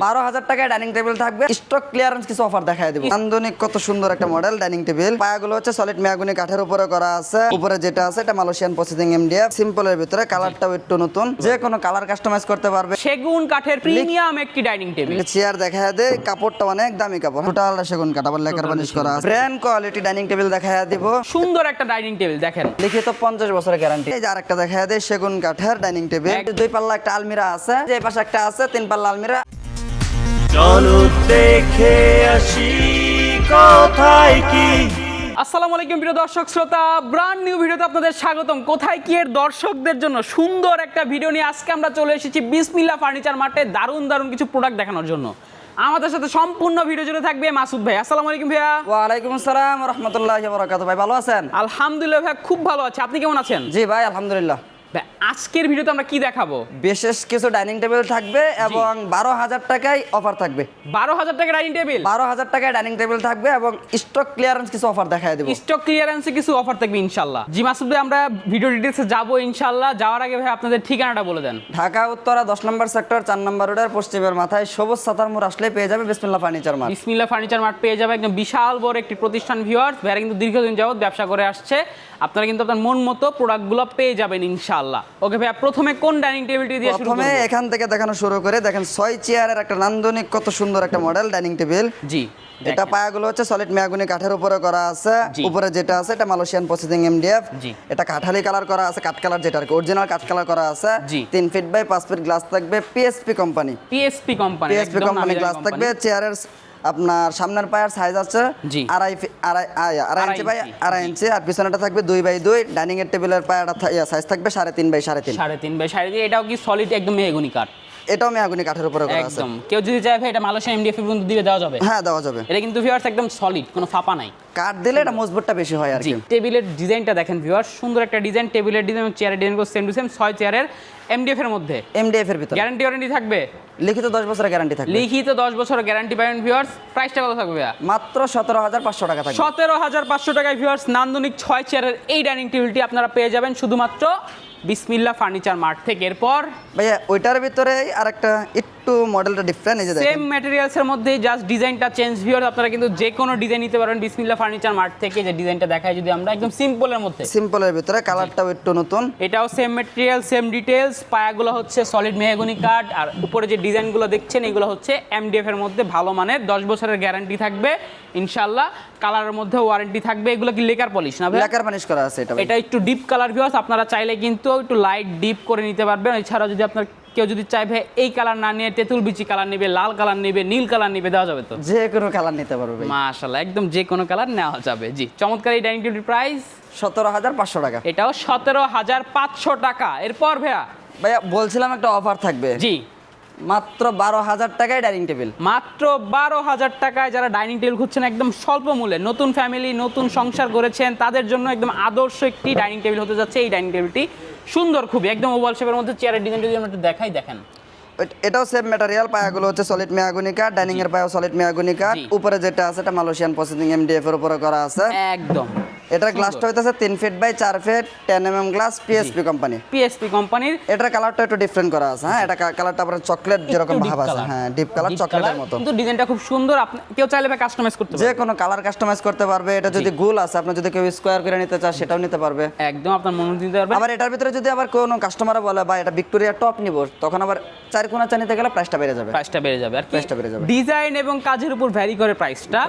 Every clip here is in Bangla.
12,000 টাকায় ডাইনিং টেবিল থাকবে। স্টক ক্লিয়ারেন্স কিছু অফার দেখায় দেব। নান্দনিক কত সুন্দর একটা মডেল ডাইনিং টেবিল। পায়াগুলো হচ্ছে সলিড মেহগনি কাঠের উপরে করা আছে। উপরে যেটা আছে এটা মালয়েশিয়ান প্রসেসিং এমডিএফ। সিম্পলের ভিতরে কালারটাও একটু নতুন, যে কোনো কালার কাস্টমাইজ করতে পারবে। সেগুন কাঠের প্রিমিয়াম একটি ডাইনিং টেবিল। চেয়ার দেখায় দেয়, কাপড়টা অনেক দামি কাপড়, টোটাল সেগুন কাঠ, আবার লেকার বানিশ করা আছে। ব্র্যান্ড কোয়ালিটি ডাইনিং টেবিল দেখায় দিব। সুন্দর একটা ডাইনিং টেবিল দেখেন, লিখিত 50 বছরের গ্যারান্টি। এই যে আরেকটা দেখায় দেয় সেগুন কাঠের ডাইনিং টেবিল। দুই পাল্লা একটা আলমিরা আছে, যে পাশে একটা আছে 3 পাল্লা আলমিরা। চলো দেখে আসি কোথায় কি। আসসালামু আলাইকুম প্রিয় দর্শক শ্রোতা, ব্র্যান্ড নিউ ভিডিওতে আপনাদের স্বাগতম। কোথায় কি এর দর্শকদের জন্য সুন্দর একটা ভিডিও নিয়ে আজকে আমরা চলে এসেছি বিসমিল্লাহ ফার্নিচার মার্টে দারুণ কিছু প্রোডাক্ট দেখানোর জন্য। আমাদের সাথে সম্পূর্ণ ভিডিও জুড়ে থাকবে মাসুদ ভাই। আসসালামু আলাইকুম ভাইয়া। ওয়ালাইকুম আসসালাম ওয়া রাহমাতুল্লাহি ওয়া বারাকাতুহু। ভাই ভালো আছেন? আলহামদুলিল্লাহ ভাই, খুব ভালো আছে। আপনি কেমন আছেন? জি ভাই আলহামদুলিল্লাহ। ভাই আজকের ভিডিওতে আমরা কি দেখাবো? বিশেষ কিছু ডাইনিং টেবিল থাকবে এবং 12,000 টাকায় অফার থাকবে। 12,000 টাকা ডাইনিং টেবিল। 12,000 টাকায় ডাইনিং টেবিল থাকবে এবং স্টক ক্লিয়ারেন্স কিছু অফার দেখায় দেব। স্টক ক্লিয়ারেন্সে কিছু অফার থাকবে ইনশাআল্লাহ। জি মাসুদ ভাই, আমরা ভিডিও ডিটেইলসে যাব ইনশাআল্লাহ। যাওয়ার আগে ভাই আপনাদের ঠিকানাটা বলে দেন। ঢাকা উত্তরা 10 নম্বর সেক্টর 4 নম্বর রোডের পশ্চিমের মাথায় সবুজ সাতার মোড় আসলে পেয়ে যাবে বিসমিল্লাহ ফার্নিচার মার্ট। বিসমিল্লাহ ফার্নিচার মার্ট পেয়ে যাবে। একদম বিশাল বড় একটি প্রতিষ্ঠান ভিউয়ার্স। ভাইরা কিন্তু দীর্ঘদিন যাবত ব্যবসা করে আসছে। আপনারা কিন্তু আপনার মন মতো প্রোডাক্টগুলো পেয়ে যাবেন ইনশাআল্লাহ। ওকে ভাই, প্রথমে কোন ডাইনিং টেবিলটি দিয়ে শুরু করব? প্রথমে এখান থেকে দেখানো শুরু করে দেখেন 6 চেয়ারের একটা নান্দনিক কত সুন্দর একটা মডেল ডাইনিং টেবিল। জি, এটা পায়াগুলো হচ্ছে সলিড মেহগনি কাঠের উপরে করা আছে। উপরে যেটা আছে এটা মালয়েশিয়ান প্রসেসিং এমডিএফ। এটা কাঠালি কালার করা আছে, কাঠ কালার যেটা আর কি অরিজিনাল কাঠ কালার করা আছে। 3 ফিট বাই 5 ফিট গ্লাস থাকবে, PSP company. PSP company glass থাকবে। চেয়ারের আপনার সামনের পায়ের সাইজ আছে 2.5 ইঞ্চি বাই 2.5 ইঞ্চি, আর পিছনেটা থাকবে 2 বাই 2। ডাইনিং এর টেবিলের পায়াটা সাইজ থাকবে 3.5 বাই 3.5। 3.5 বাই 3.5। এটাও কি সলিড একদম মেহগনি কাঠ? এটাও মেহগনি কাঠের উপরে করা আছে একদম। কেউ যদি চায় ভাই এটা মালয়েশিয়ান এমডিএফ পর্যন্ত দিয়ে দেওয়া যাবে? হ্যাঁ দেওয়া যাবে। এটা কিন্তু ভিউয়ার্স একদম সলিড, কোনো ফাঁপা নাই। কাঠ দিলে এটা মজবুতটা বেশি হয় আর কি। টেবিলের ডিজাইনটা দেখেন ভিউয়ার্স, সুন্দর একটা ডিজাইন। টেবিলের ডিজাইন এবং চেয়ারের ডিজাইন সেম টু সেম। 6 চেয়ারের এমডিএফ এর মধ্যে। এমডিএফ এর ভিতরে গ্যারান্টি ওয়ারেন্টি থাকবে? লিখিত 10 বছরের গ্যারান্টি থাকবে। লিখিত 10 বছরের গ্যারান্টি পাবেন ভিউয়ার্স। প্রাইসটা কত থাকবে ভাইয়া? মাত্র 17,500 টাকা থাকবে। 17,500 টাকায় ভিউয়ার্স নান্দনিক 6 চেয়ারের এই ডাইনিং টেবিলটি আপনারা পেয়ে যাবেন শুধুমাত্র বিসমিল্লাহ ফার্নিচার মার্ট থেকে। এরপর ভাইয়া ওইটার ভিতরে আরেকটা একটু মডেলটা ডিফারেন্ট, এই যে দেখেন সেম ম্যাটেরিয়ালস এর মধ্যে জাস্ট ডিজাইনটা চেঞ্জ। ভিউয়ার্স আপনারা কিন্তু যে কোনো ডিজাইন নিতে পারবেন বিসমিল্লাহ ফার্নিচার মার্ট থেকে। যে ডিজাইনটা দেখায় যদি আমরা একদম সিম্পলের মধ্যে, সিম্পলের ভিতরে কালারটাও একটু নতুন। এটাও সেম ম্যাটেরিয়াল সেম ডিটেইলস। পায়াগুলো হচ্ছে সলিড মেহগনি কাঠ, আর উপরে যে ডিজাইনগুলো দেখছেন এগুলো হচ্ছে এমডিএফ এর মধ্যে ভালো মানের। 10 বছরের গ্যারান্টি থাকবে ইনশাআল্লাহ। কালারের মধ্যে ওয়ারেন্টি থাকবে। এগুলো কি লেকার পলিশ না ভাই? লেকার পলিশ করা আছে এটা। এটা একটু ডিপ কালার ভিউয়ার্স, আপনারা চাইলে কিন্তু একটু লাইট ডিপ করে নিতে পারবেন। এছাড়াও যদি আপনার কেউ যদি চাইবে এই কালার না নিয়ে তেঁতুল বিচি কালার নেবে, লাল কালার নেবে, নীল কালার নেবে, দেওয়া যাবে তো? যে কোনো কালার নিতে পারবে। মাশাআল্লাহ, একদম যে কোনো কালার নেওয়া যাবে। জি, চমৎকার এই ডাইনিং টেবিলের প্রাইস 17,500 টাকা। এটাও 17,500 টাকা। এরপর ভাইয়া বলছিলাম একটা অফার থাকবে। জি, মাত্র 12,000 টাকায় ডাইনিং টেবিল। মাত্র 12,000 টাকায় যারা ডাইনিং টেবিল খুঁজছেন একদম স্বল্প মূল্যে, নতুন ফ্যামিলি নতুন সংসার করেছেন তাদের জন্য একদম আদর্শ একটি ডাইনিং টেবিল হতে যাচ্ছে এই ডাইনিং টেবিলটি। সুন্দর খুবই, একদম ওভাল শেপের মধ্যে। চেয়ারের ডিজাইনটা যদি আমরা একটু দেখাই, দেখেন এটাও সেম ম্যাটেরিয়াল। পায়াগুলো হচ্ছে সলিড মেহগনি কাঠ, ডাইনিং এর পায়াও সলিড মেহগনি কাঠ। উপরে যেটা আছে এটা মালয়েশিয়ান প্রসেসিং এমডিএফ এর উপরে করা আছে একদম। এটার গ্লাসটা হইতাছে 3 feet by 4 feet 10 mm glass, PSP company. PSP কোম্পানির। এটার কালারটা একটু ডিফারেন্ট করা আছে। হ্যাঁ, এটা কালারটা আপনার চকলেট যেরকম ভাব আছে। হ্যাঁ, ডিপ কালার চকলেটের মতো। কিন্তু ডিজাইনটা খুব সুন্দর। আপনি কেউ চাইলে কাস্টমাইজ করতে পারবে, যে কোনো কালার কাস্টমাইজ করতে পারবে। এটা যদি গোল আছে, আপনি যদি কেউ স্কয়ার করে নিতে চান সেটাও নিতে পারবে। একদম আপনার মন দিতে পারবে। আবার এটার ভিতরে যদি আবার কোনো কাস্টমার বলে বা এটা ভিক্টোরিয়া টপ নিব, তখন আবার 4 কোণা চা নিতে গেলে প্রাইসটা বেড়ে যাবে। প্রাইসটা বেড়ে যাবে। আর প্রাইসটা বেড়ে যাবে। ডিজাইন এবং কাজের উপর ভ্যারি করে প্রাইসটা।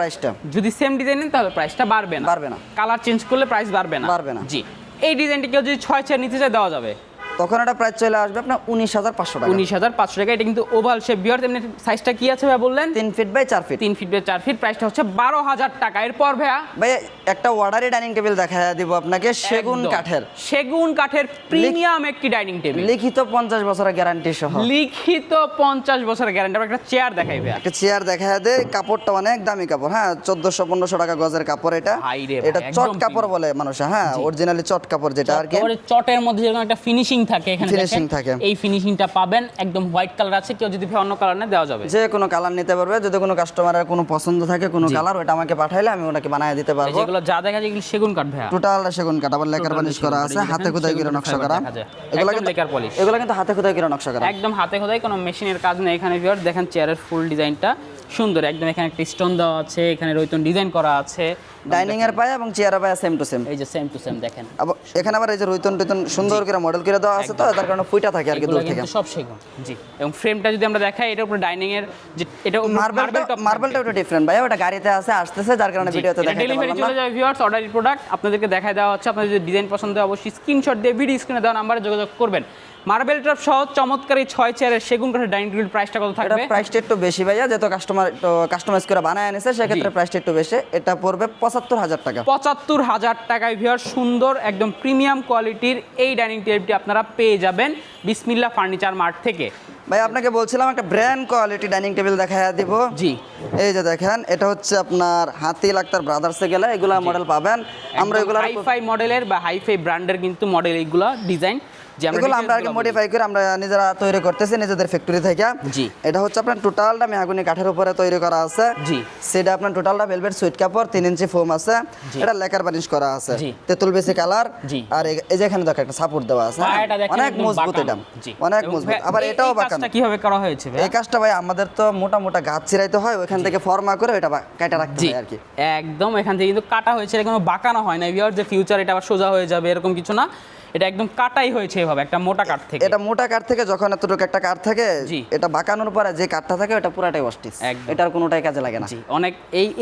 যদি সেম ডিজাইন নেন তাহলে প্রাইসটা বাড়বে না। কালার চেঞ্জ করলে প্রাইস বাড়বে না। জি, এই ডিজাইনটা কেউ যদি 6 চেয়ার নিতে চায় দেওয়া যাবে। তখন এটা প্রাইস চলে আসবে আপনার 19,500 টাকা। 19,500 টাকা। এটা কিন্তু ওভাল শেপ ভিউয়ার্স। এমনি সাইজটা কি আছে ভাই বললেন? 3 feet by 4 feet. 3 feet by 4 feet. প্রাইসটা হচ্ছে 12,000 টাকা। এরপর ভাই একটা অর্ডারি ডাইনিং টেবিল দেখায় দিব আপনাকে, সেগুন কাঠের। সেগুন কাঠের প্রিমিয়াম একটি ডাইনিং টেবিল। লিখিত 50 বছরের গ্যারান্টি সহ। লিখিত 50 বছরের গ্যারান্টি। আমরা একটা চেয়ার দেখাই ভাই। একটা চেয়ার দেখায় দেয়, কাপড়টা অনেক দামি কাপড়। হ্যাঁ, 1400-1500 টাকা গজের কাপড় এটা। এটা চট কাপড় বলে মানুষ। হ্যাঁ, অরিজিনালি চট কাপড় যেটা আর কি। চটের মধ্যে যেরকম একটা ফিনিশিং থাকে এখানে Finishing দেখেন। থাকে। এই ফিনিশিংটা পাবেন একদম হোয়াইট কালার আছে, কেউ যদি অন্য কালার নেয় দেওয়া যাবে। যে কোনো কালার নিতে পারবে, যদি কোনো কাস্টমারের কোনো পছন্দ থাকে কোনো কালার, ওটা আমাকে পাঠাইলে আমি ওনাকে বানিয়ে দিতে এই পারবো। যেগুলো যা দেখা যায় এগুলো সেগুন কাঠ ভাইয়া। টোটাল সেগুন কাঠ, আবার লেকার Total বানিশ সেগুন করা কাঠ, আছে, এই যে হাতে দেখেন, খোদাই করে সেগুন নকশা fiber করা। দেখা যায়। এগুলো একদম কিন্তু লেকার পলিশ। এগুলো কিন্তু হাতে খোদাই করে নকশা করা। একদম হাতে খোদাই, কোনো মেশিনের কাজ নেই এখানে ভিউয়ার। দেখেন চেয়ারের ফুল ডিজাইনটা সুন্দর একদম, এখানে একটা স্টোন দেওয়া আছে, এখানে রয়তন ডিজাইন করা আছে। ডাইনিং এর পায়া এবং চেয়ারের পায়া সেম টু সেম। এই যে সেম টু সেম দেখেন, আবার এখানে আবার এই যে রয়তন টয়তন সুন্দর করে মডেল করে দেওয়া আছে, তো তার কারণে ফুইটা থাকে আর কি এগুলো দূর থেকে। কিন্তু সব সেগুন। জি, এবং ফ্রেমটা যদি আমরা দেখাই, এটার উপরে ডাইনিং এর যে এটা মার্বেলটা একটু ডিফারেন্ট ভাই, ওটা গাড়িতে আছে আসতেছে, যার কারণে ভিডিওতে দেখাতে ডেলিভারি পারলাম চলে না। যাবে ভিউয়ার্স। অর্ডারি প্রোডাক্ট আপনাদেরকে দেখায় দেওয়া হচ্ছে। আপনাদের যদি ডিজাইন পছন্দ হয় অবশ্যই স্ক্রিনশট দিয়ে ভিডিও স্ক্রিনে দেওয়া নাম্বারে যোগাযোগ করবেন। মার্বেল টপ সহ চমৎকার এই 6 চেয়ারের সেগুন কাঠের ডাইনিং টেবিল প্রাইসটা কত এটা থাকবে? প্রাইসটা একটু বেশি ভাইয়া, যেহেতু কাস্টমার একটু কাস্টমাইজ করে বানায় এনেছে, সেক্ষেত্রে প্রাইসটা একটু বেশি। এটা পড়বে ৭৫,০০০ টাকা। ৭৫,০০০ টাকায় ভিউয়ার সুন্দর একদম প্রিমিয়াম কোয়ালিটির এই ডাইনিং টেবিলটি আপনারা পেয়ে যাবেন বিসমিল্লাহ ফার্নিচার মার্ট থেকে। ভাই আপনাকে বলছিলাম একটা ব্র্যান্ড কোয়ালিটি ডাইনিং টেবিল দেখাইয়া দিব। জি, এই যে দেখেন, এটা হচ্ছে আপনার হাতিল আক্তার ব্রাদার্সে গেলে এগুলা মডেল পাবেন। আমরা এগুলো হাইফাই মডেলের বা হাইফাই ব্র্যান্ডের কিন্তু মডেল এইগুলা ডিজাইন, যে এগুলো আমরা আগে মডিফাই করে আমরা নিজেরা তৈরি করতেছি নিজেদের ফ্যাক্টরি থেকে। জি। এটা হচ্ছে আপনার টোটালটা মেহগনি কাঠের উপরে তৈরি করা আছে। জি। সেটা আপনার টোটালটা ভেলভেট সুইট কাপড় 3 ইঞ্চি ফোম আছে। এটা লেকার বানিশ করা আছে, জি। তেঁতুল বেশি কালার। জি। আর এই যে এখানে দেখো একটা সাপোর্ট দেওয়া আছে, পায়াটা দেখেন অনেক একদম মজবুত এটা, বাঁকানো। জি। অনেক এবং মজবুত। ভাই, আবার এই এটাও কাজটা বাঁকানো। কিভাবে করা হয়েছে ভাই? এই কাজটা ভাই আমাদের তো মোটা মোটা গাছ চিরাইতে হয়, ওইখান থেকে ফর্মা করে এটা কাটা রাখতে জি, হয় আর কি। একদম এখান থেকে কিন্তু কাটা হয়েছে, এটা কোনো বাঁকানো হয় না ভিউয়ার যে ফিউচার এটা আবার সোজা হয়ে যাবে এরকম কিছু না। এটা একদম কাটাই হয়েছে এভাবে একটা মোটা কাঠ থেকে। এটা মোটা কাঠ থেকে যখন এতটুকু একটা কাঠ থাকে, জি। এটা বাঁকানোর পরে যে কাঠটা থাকে ওটা পুরাটাই ওয়াস্টিস, একদম। এটার কোনোটাই কাজে লাগে না। জি, অনেক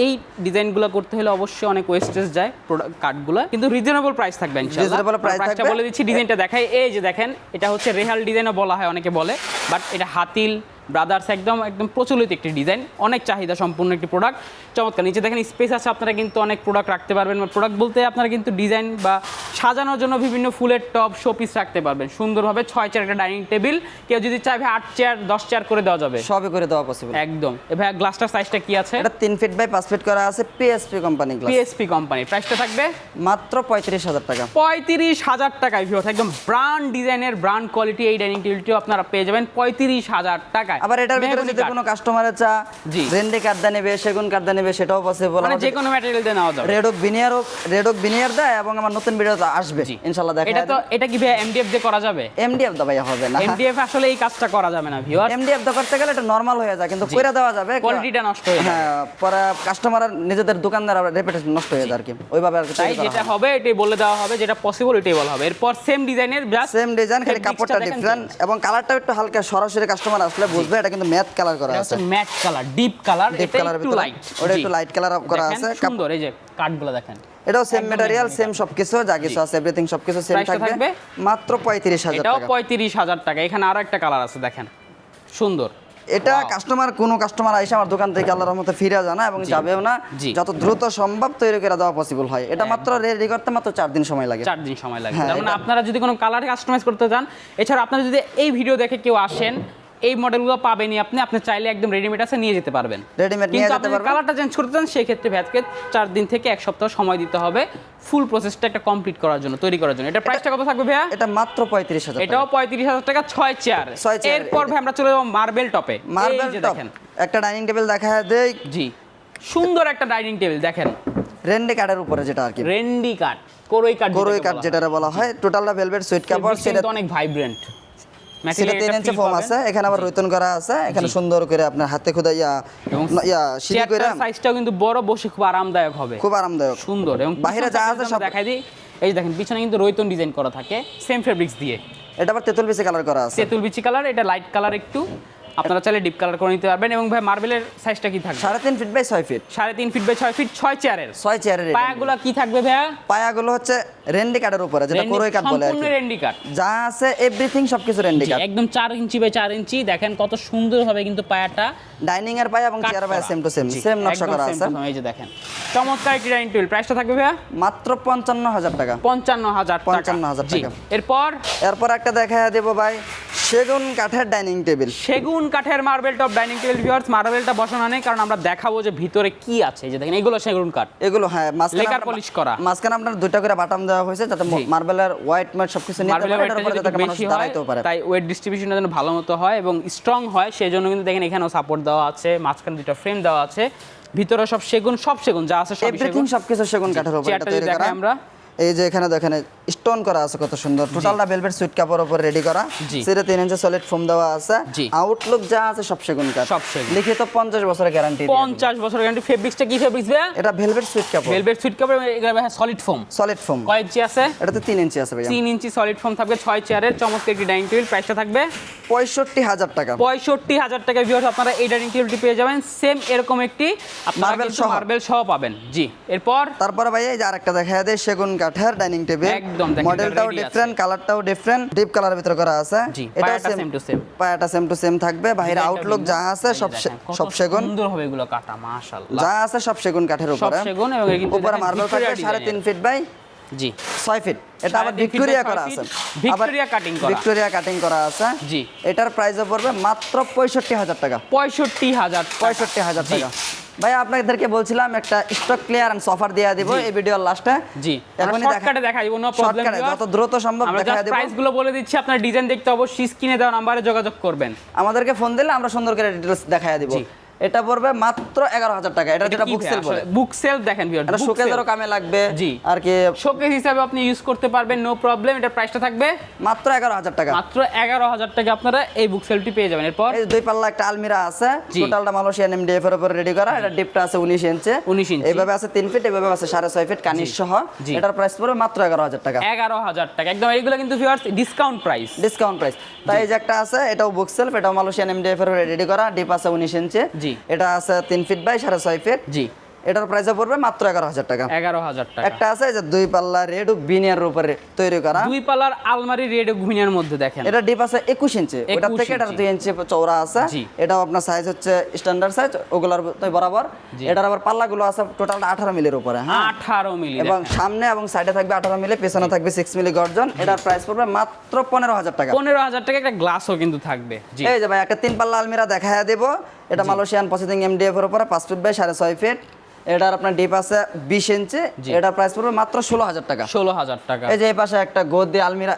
এই ডিজাইনগুলো করতে হলে অবশ্যই অনেক ওয়েস্টেজ যায় প্রোডাক্ট কাঠগুলো, কিন্তু রিজনেবল প্রাইস থাকবে ইনশাআল্লাহ। Reasonable price প্রাইসটা থাকবে। বলে দিচ্ছি, ডিজাইনটা দেখাই। এই যে দেখেন, এটা হচ্ছে রেহাল ডিজাইনও বলা হয় অনেকে বলে, বাট এটা হাতিল ব্রাদার্স একদম প্রচলিত একটি ডিজাইন, অনেক চাহিদা সম্পূর্ণ একটি প্রোডাক্ট। চমৎকার, নিচে দেখেন স্পেস আছে, আপনারা কিন্তু অনেক প্রোডাক্ট রাখতে পারবেন। প্রোডাক্ট বলতে আপনারা কিন্তু ডিজাইন বা সাজানোর জন্য বিভিন্ন ফুলের টপ শোপিস রাখতে পারবেন সুন্দরভাবে। 6 চেয়ার একটা ডাইনিং টেবিল, কেউ যদি চাইবে 8 চেয়ার 10 চেয়ার করে দেওয়া যাবে, সবই করে দেওয়া পসিবল একদম। এবার গ্লাসটার সাইজটা কি আছে? এটা 3 ফিট বাই 5 ফিট করা আছে, PSP company glass. PSP company. প্রাইসটা থাকবে মাত্র 35,000 টাকা। 35,000 টাকায় ভিউয়ার্স, একদম ব্র্যান্ড ডিজাইনের ব্র্যান্ড কোয়ালিটি এই ডাইনিং টেবিলটিও আপনারা পেয়ে যাবেন 35,000 টাকায়। আবার এটার ভিতরে মেহগনি যদি কাঠ। কোনো কাস্টমারের চা জি। রেন্ডি কাঠদা নেবে, সেগুন কাঠদা নেবে, সেটাও পসিবল। মানে যে কোনো ম্যাটেরিয়াল দিয়ে নেওয়া যাবে। রেডক বিনিয়ার দেয়, এবং আমার নতুন ভিডিওতে আসবে জি। ইনশাআল্লাহ দেখা এটা তো এটা কি ভাই এমডিএফ দিয়ে করা যাবে? এমডিএফ দা ভাই হবে না। এমডিএফ আসলে এই কাজটা করা যাবে না ভিউয়ার, এমডিএফ দা করতে গেলে এটা নরমাল হয়ে যায়, কিন্তু কইরা দেওয়া যাবে, কোয়ালিটিটা নষ্ট হয়ে যাবে। হ্যাঁ, পরে কাস্টমার নিজেদের দোকানদার রেপুটেশন নষ্ট হয়ে যায় আর কি, ওইভাবে আর কি তাই তৈরি করা যেটা হয়। হবে এটাই বলে দেওয়া হবে, যেটা পসিবল এটাই বলা হবে। এরপর সেম ডিজাইনের জাস্ট সেম ডিজাইন, খালি কাপড়টা ডিফারেন্ট এবং কালারটা একটু হালকা, সরাসরি কাস্টমার আসলে বুঝবে এটা কিন্তু ম্যাট কালার করা আছে। Matte colour, deep colour, deep এটা কালারের একটু ভিতরে লাইট, ওটা একটু লাইট কালার করা আছে। সুন্দর, এই যে কাঠগুলো দেখেন, এটাও সেম ম্যাটেরিয়াল, সেম সবকিছু, যা কিছু আছে এভরিথিং সবকিছু সেম প্রাইসটা থাকবে। থাকবে মাত্র 35,000 এটাও টাকা। 35,000 টাকা। এখানে আরো একটা কালার আছে দেখেন, সুন্দর। এটা Wow. কোন কাস্টমার আইসা আমার দোকান থেকে আল্লাহর রহমতে ফিরে যায় না এবং যাবেও না, জি। যত দ্রুত সম্ভব তৈরি করে দেওয়া পসিবল হয়। এটা মাত্র রেডি করতে মাত্র 4 দিন সময় লাগে। 4 দিন সময় লাগে। হ্যাঁ, তার মানে এটা- আপনারা যদি কোনো কালার কাস্টমাইজ করতে চান, এছাড়া আপনারা যদি এই ভিডিও দেখে কেউ আসেন, এই মডেলগুলো পাবেনই আপনি চাইলে একদম রেডিমেড আছে নিয়ে যেতে পারবেন। রেডিমেড নিয়ে কিন্তু যেতে আপনি পারবেন। কালারটা চেঞ্জ করতে চান, সেই ক্ষেত্রে ভ্যাটকে 4 দিন থেকে 1 সপ্তাহ সময় দিতে হবে ফুল প্রসেসটা একটা কমপ্লিট করার জন্য, তৈরি করার জন্য। এটা প্রাইসটা কত থাকবে ভাইয়া? এটা মাত্র 35,000 এটাও 35,000 টাকা, 6 চেয়ার। 6 চেয়ার। এরপর ভাই আমরা চলে যাবো মার্বেল টপে। মার্বেল এই যে টপ দেখেন, একটা ডাইনিং টেবিল দেখায় দেই, জি, সুন্দর একটা ডাইনিং টেবিল দেখেন, রেন্ডি কাঠের উপরে, যেটা আর কি রেন্ডি কাঠ, কোরই কাঠ, কোরই কাঠ যেটা বলা হয়। টোটালটা ভেলভেট সুইট কাপড়, সেটা অনেক ভাইব্রেন্ট। সেটা 3 ইঞ্চি ফোম আছে, এখানে আবার রয়তন করা আছে, এখানে সুন্দর করে আপনার হাতে খোদা সিঁড়ি করে, চেয়ারটার সাইজটাও কিন্তু বড়, বসে খুব আরামদায়ক হবে, খুব আরামদায়ক সুন্দর। এবং বাহিরে যা আছে সব দেখাই দিই, এই যে দেখেন পিছনে কিন্তু রয়তন ডিজাইন করা থাকে সেম ফেব্রিক্স দিয়ে। এটা আবার তেঁতুল বেশি কালার করা আছে, তেঁতুল বিচি কালার, এটা লাইট কালার একটু, আপনারা চাইলে ডিপ কালার করে নিতে পারবেন। এবং ভাই মার্বেলের সাইজটা কি থাকবে? 3.5 feet by 6 feet, 3.5 feet by 6 feet, 6 চেয়ারের। 6 চেয়ারের। পায়াগুলো কি থাকবে ভাইয়া? পায়াগুলো হচ্ছে রেন্ডি কাঠের উপরে, যেটা কোরই কাঠ বলে আর সম্পূর্ণ কি। রেন্ডি কাঠ, যা আছে এভরিথিং সবকিছু রেন্ডি কাঠ। একদম 4 ইঞ্চি বাই 4 ইঞ্চি। দেখেন কত সুন্দর হবে কিন্তু পায়াটা, ডাইনিং এর পায়া এবং চেয়ার পায়া সেম টু সেম, সেম নকশা করা আছে। এই যে দেখেন চমৎকার একটি ডাইনিং টেবিল। প্রাইসটা থাকবে ভাইয়া মাত্র 55,000 টাকা। 55,000 টাকা। 55,000 জি। টাকা। এরপর এরপর একটা দেখায় দেব ভাই, সেগুন কাঠের ডাইনিং টেবিল। সেগুন কাঠের marble top dining table viewers, মার্বেলটা বসানো নেই কারণ আমরা দেখাবো যে ভিতরে কি আছে। এই যে দেখেন এগুলো সেগুন কাঠ, এগুলো হ্যাঁ লেকার পলিশ করা, মাঝখানে আপনার দুইটা করে বাটাম দেওয়া হয়েছে যাতে মার্বেলের হোয়াইট ম্যাট সবকিছু নিতে পারে, এটার উপরে যাতে মানুষ দাঁড়াইতেও পারে, তাই ওয়েট ডিস্ট্রিবিউশনটা যেন ভালো মতো হয় এবং স্ট্রং হয় সেই জন্য কিন্তু দেখেন এখানেও সাপোর্ট দেওয়া আছে, মাঝখানে দুটো ফ্রেম দেওয়া আছে, ভিতরে সব সেগুন যা আছে সব এভরিথিং সবকিছু সেগুন কাঠের উপরে এটা তৈরি করা। আমরা এই যে এখানে দেখেন স্টোন করা আছে কত সুন্দর, টোটালটা ভেলভেট সুইট কাপড়ের উপর রেডি করা, সিরে 3 ইঞ্চি সলিড ফোম দেওয়া আছে, আউটলুক যা আছে সব সেগুন কাঠ, সব সেগুন, লিখিত 50 বছরের গ্যারান্টি। 50 বছরের গ্যারান্টি। ফেব্রিক্সটা কি ফেব্রিক্স ভাই? এটা ভেলভেট সুইট কাপড়, ভেলভেট সুইট কাপড়, এটা ভাই সলিড ফোম। সলিড ফোম কয় ইঞ্চি আছে? এটাতে 3 ইঞ্চি আছে ভাইয়া। 3 ইঞ্চি সলিড ফোম থাকবে, 6 চেয়ারের চমৎকার একটি ডাইনিং টেবিল। প্রাইসটা থাকবে 65,000 টাকা। 65,000 টাকা ভিউয়ার্স আপনারা এই ডাইনিং টেবিলটি পেয়ে যাবেন। সেম এরকম একটি আপনারা মার্বেল সহ পাবেন। জি, এরপর তারপরে ভাই এই যে আরেকটা দেখায় দেয় সেগুন কাঠের ডাইনিং টেবিল, একদম দেখেন মডেলটাও ডিফারেন্ট, কালারটাও ডিফারেন্ট, ডিপ কালারের ভিতরে করা আছে, এটাও সেম টু সেম, পায়াটা সেম টু সেম থাকবে, বাইরে আউটলুক যা আছে সব সেগুন, সুন্দর হবে এগুলো কাটা মাশাআল্লাহ, যা আছে সব সেগুন কাঠের উপরে, সব সেগুন এবং কিন্তু উপরে মার্বেল থাকবে 3.5 ফিট বাই 6 ফিট। এটা আবার ভিক্টোরিয়া করা আছে, ভিক্টোরিয়া কাটিং করা, ভিক্টোরিয়া কাটিং করা আছে। জি, এটার প্রাইসও পড়বে মাত্র 65,000 টাকা। 65,000 টাকা। ভাই আপনাদেরকে বলছিলাম একটা স্টক ক্লিয়ারেন্স অফার দিয়ে দিব এই ভিডিওর লাস্টে। জি, এখনই শর্টকাটে দেখাই দিব, নো প্রবলেম, যত দ্রুত সম্ভব দেখাই দেব। প্রাইস গুলো বলে দিচ্ছি, আপনারা ডিজাইন দেখতে অবশ্যই স্ক্রিনে দেওয়া নম্বরে যোগাযোগ করবেন, আমাদেরকে ফোন দিলে আমরা সুন্দর করে ডিটেইলস দেখাই দেব। এটা পড়বে মাত্র 11,000 টাকা। এটা যেটা বুক সেল বলে, বুক সেল দেখেন ভিউয়ার, এটা শোকেজেরও কামে লাগবে, জি, আর কি শোকেজ হিসেবে আপনি ইউজ করতে পারবেন, নো প্রবলেম। এটার প্রাইসটা থাকবে মাত্র 11,000 টাকা। মাত্র 11,000 টাকা আপনারা এই বুক সেলটি পেয়ে যাবেন। এরপর এই দুই পাল্লা একটা আলমিরা আছে, টোটালটা মালয়েশিয়ান এমডিএফ এর উপর রেডি করা, এটা ডিপটা আছে 19 ইঞ্চি, এইভাবে আছে 3 ফিট, এইভাবে আছে 6.5 ফিট কানিশ সহ। এটার প্রাইস পড়বে মাত্র 11,000 টাকা। 11,000 টাকা একদম, এইগুলো কিন্তু viewers discount price, discount price. তাই এই যে একটা আছে, এটাও বুক সেলফ, এটাও মালয়েশিয়ান এমডিএফ এর রেডি করা, ডিপ আছে 19 ইঞ্চি, এটা আছে 3 ফিট বাই 6.5 ফিট। জি, এটার প্রাইস পড়বে মাত্র 11,000 টাকা। 11,000 টাকা। একটা আছে যে দুই পাল্লা রেড ওক ভিনিয়ার উপরে তৈরি করা, দুই পাল্লার আলমারি রেড ওক ভিনিয়ার মধ্যে দেখেন, এটা ডিপ আছে 21 ইঞ্চি, ওটার থেকে এটা 2 ইঞ্চি চওড়া আছে। এটাও আপনার সাইজ হচ্ছে স্ট্যান্ডার্ড সাইজ, ওগুলার বরাবর। এটার আবার পাল্লাগুলো আছে টোটাল 18 মিলির উপরে, হ্যাঁ 18 মিলি, এবং সামনে এবং সাইডে থাকবে 18 মিলি, পেছনে থাকবে 6 মিলি গর্জন। এটার প্রাইস পড়বে মাত্র 15,000 টাকা। 15,000 টাকা। একটা গ্লাসও কিন্তু থাকবে। জি, এই যে ভাই একটা 3 পাল্লা আলমিরা দেখায়া দেব, এটা মালয়েশিয়ান প্রসেসিং এমডিএফ এর উপরে 5 ফিট বাই 6.5 ফিট, এটার আপনার ডিপ আছে 20 ইঞ্চি, এটার প্রাইস পড়বে মাত্র 16,000 টাকা। 16,000 টাকা। এই যে এই পাশে একটা গদি আলমিরা,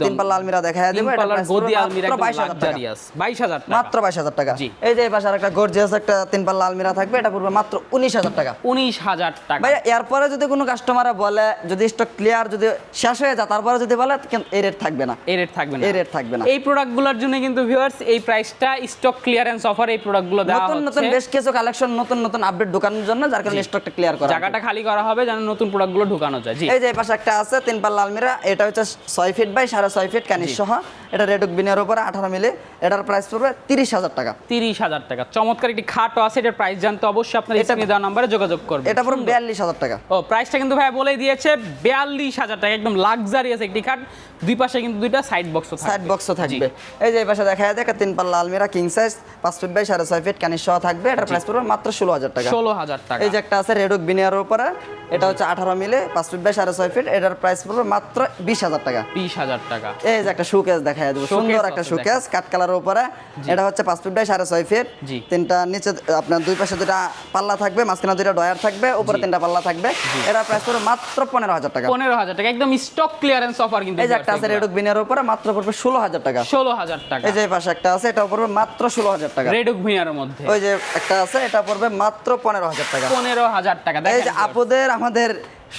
3 পাল্লা আলমিরা দেখায়া দেব, এটা প্রাইস গদি আলমিরা মাত্র 22,000 টাকা। 22,000 টাকা, মাত্র 22,000 টাকা। এই যে এই পাশে আরেকটা গর্জিয়াস একটা 3 পাল্লা আলমিরা থাকবে, এটা পড়বে মাত্র 19,000 টাকা। 19,000 টাকা। ভাই এরপরে যদি কোনো কাস্টমার বলে, যদি স্টক ক্লিয়ার যদি শেষ হয়ে যায়, তারপরে যদি বলে এই রেট থাকবে না, এই রেট থাকবে না, এই রেট থাকবে না। এই প্রোডাক্টগুলোর জন্য কিন্তু ভিউয়ার্স এই প্রাইসটা স্টক ক্লিয়ারেন্স অফার, এই প্রোডাক্টগুলো দেওয়া হচ্ছে। নতুন বেশ কিছু কালেকশন, নতুন আপডেট ঢোকানোর জন্য, যার কারণে স্টকটা ক্লিয়ার করা, জায়গাটা খালি করা হবে যেন নতুন প্রোডাক্টগুলো ঢোকানো যায়। জি, এই যে এই পাশে একটা আছে 3 পাল্লা আলমিরা, এটা হচ্ছে 6 ফিট বাই 6.5 ফিট কানিশ সহ, এটা রেড ওক ভিনিয়ার উপরে 18 মিলি, এটার প্রাইস পড়বে 30,000 টাকা। 30,000 টাকা। চমৎকার একটি খাটও আছে, এটার প্রাইস জানতে অবশ্যই আপনার স্ক্রিনে দেওয়া নম্বরে যোগাযোগ করবেন। এটা পুরো 42,000 টাকা। ও, প্রাইসটা কিন্তু ভাই বলেই দিয়েছে 42,000 টাকা, একদম লাক্সারিয়াস একটি খাট, দুই পাশে কিন্তু দুইটা সাইড বক্সও থাকবে, সাইড বক্সও থাকবে। এই যে এই পাশে দেখা যায় একটা 3 পাল্লা আলমিরা king size 5 feet by 6.5 feet কানিশ সহ থাকবে, এটার প্রাইস পড়বে মাত্র 16,000 টাকা। 16,000 টাকা। এই যে একটা আছে রেড ওক ভিনিয়ার উপরে, এটা হচ্ছে 18 মিলি 5 ফিট বাই 6.5 ফিট, এটার প্রাইস পড়বে মাত্র 20,000 টাকা। 20,000 টাকা। এই যে একটা শোকেস দেখায় দেব, সুন্দর একটা শোকেস কাট কালারের উপরে, এটা হচ্ছে 5 ফিট বাই 6.5 ফিট, তিনটা নিচে আপনার দুই পাশে দুটো পাল্লা থাকবে, মাঝখানে দুটো ডয়ার থাকবে, উপরে 3টা পাল্লা থাকবে, এটার প্রাইস পড়বে মাত্র 15,000 টাকা। 15,000 টাকা, একদম স্টক ক্লিয়ারেন্স অফার কিন্তু। এই যে একটা আছে রেড ওক ভিনিয়ার উপরে, মাত্র পড়বে 16,000 টাকা। 16,000 টাকা। এই যে এই পাশে একটা আছে, এটা পড়বে মাত্র 16,000 টাকা। রেড ওক ভিনিয়ারের মধ্যে ওই যে একটা আছে, এটা পড়বে মাত্র 15,000 টাকা। 15,000 টাকা। এই যে আপুদের আমাদের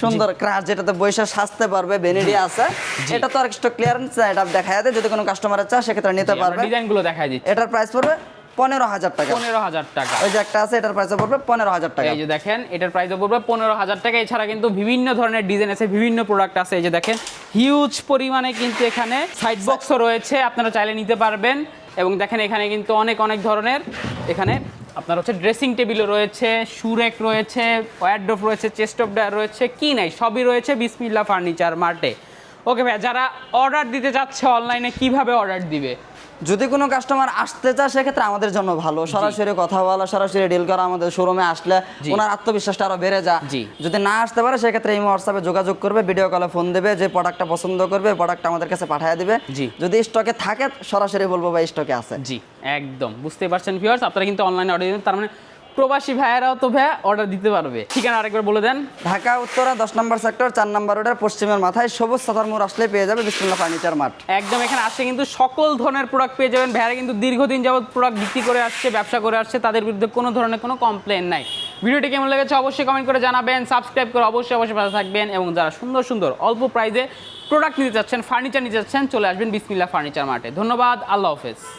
সুন্দর ক্রাশ, যেটাতে বৈশা সাজতে পারবে, ভ্যানিটি আছে, এটা তো আর স্টক ক্লিয়ারেন্স, এটা দেখায় দেয়, যদি কোনো কাস্টমারের চায় সেক্ষেত্রে নিতে পারবে। ডিজাইনগুলো দেখাই দিচ্ছি। এটার প্রাইস পড়বে 15,000 টাকা। 15,000 টাকা। ওই যে একটা আছে, এটার প্রাইস পড়বে 15,000 টাকা। এই যে দেখেন, এটার প্রাইস পড়বে 15,000 টাকা। এছাড়া কিন্তু বিভিন্ন ধরনের ডিজাইন আছে, বিভিন্ন প্রোডাক্ট আছে। এই যে দেখেন, হিউজ পরিমাণে কিন্তু এখানে সাইড বক্সও রয়েছে, আপনারা চাইলে নিতে পারবেন। এবং দেখেন এখানে কিন্তু অনেক ধরনের, এখানে আপনার হচ্ছে ড্রেসিং টেবিলও রয়েছে, শুরেক রয়েছে, ওয়ারড্রপ রয়েছে, চেস্ট অফ ড্রয়ার রয়েছে, কি নাই সবই রয়েছে বিসমিল্লাহ ফার্নিচার মার্টে। ওকে ভাই, যারা অর্ডার দিতে চাচ্ছে অনলাইনে কিভাবে অর্ডার দিবে? যদি কোনো কাস্টমার আসতে চায় সেক্ষেত্রে আমাদের জন্য ভালো, সরাসরি কথা বলা, সরাসরি ডিল করা, আমাদের শোরুমে আসলে জি। ওনার আত্মবিশ্বাসটা আরো বেড়ে যায়। জি। যদি না আসতে পারে সেক্ষেত্রে এই হোয়াটসঅ্যাপে যোগাযোগ করবে, ভিডিও কলে ফোন দেবে, যে প্রোডাক্টটা পছন্দ করবে প্রোডাক্ট আমাদের কাছে পাঠিয়ে দিবে। জি। যদি স্টকে থাকে সরাসরি বলবো ভাই স্টকে আছে। জি একদম বুঝতেই পারছেন ভিউয়ার্স, আপনারা কিন্তু অনলাইনে অর্ডার দিবেন, তার মানে প্রবাসী ভাইয়েরাও তো ভাইয়া অর্ডার দিতে পারবে। ঠিকানা আরেকবার বলে দেন। ঢাকা উত্তরা 10 নম্বর সেক্টর 4 নম্বর রোডের পশ্চিমের মাথায় সবুজ সাতার মোড় আসলে পেয়ে যাবে বিসমিল্লাহ ফার্নিচার মার্ট। একদম এখানে আসে কিন্তু সকল ধরনের প্রোডাক্ট পেয়ে যাবেন। ভাইয়ারা কিন্তু দীর্ঘদিন যাবত প্রোডাক্ট বিক্রি করে আসছে, ব্যবসা করে আসছে, তাদের বিরুদ্ধে কোনো ধরনের কোনো কমপ্লেন নাই। ভিডিওটি কেমন লেগেছে অবশ্যই কমেন্ট করে জানাবেন, সাবস্ক্রাইব করে অবশ্যই পাশে থাকবেন, এবং যারা সুন্দর সুন্দর অল্প প্রাইসে প্রোডাক্ট নিতে চাচ্ছেন, ফার্নিচার নিতে চাচ্ছেন, চলে আসবেন বিসমিল্লাহ ফার্নিচার মার্টে। ধন্যবাদ, আল্লাহ হাফেজ।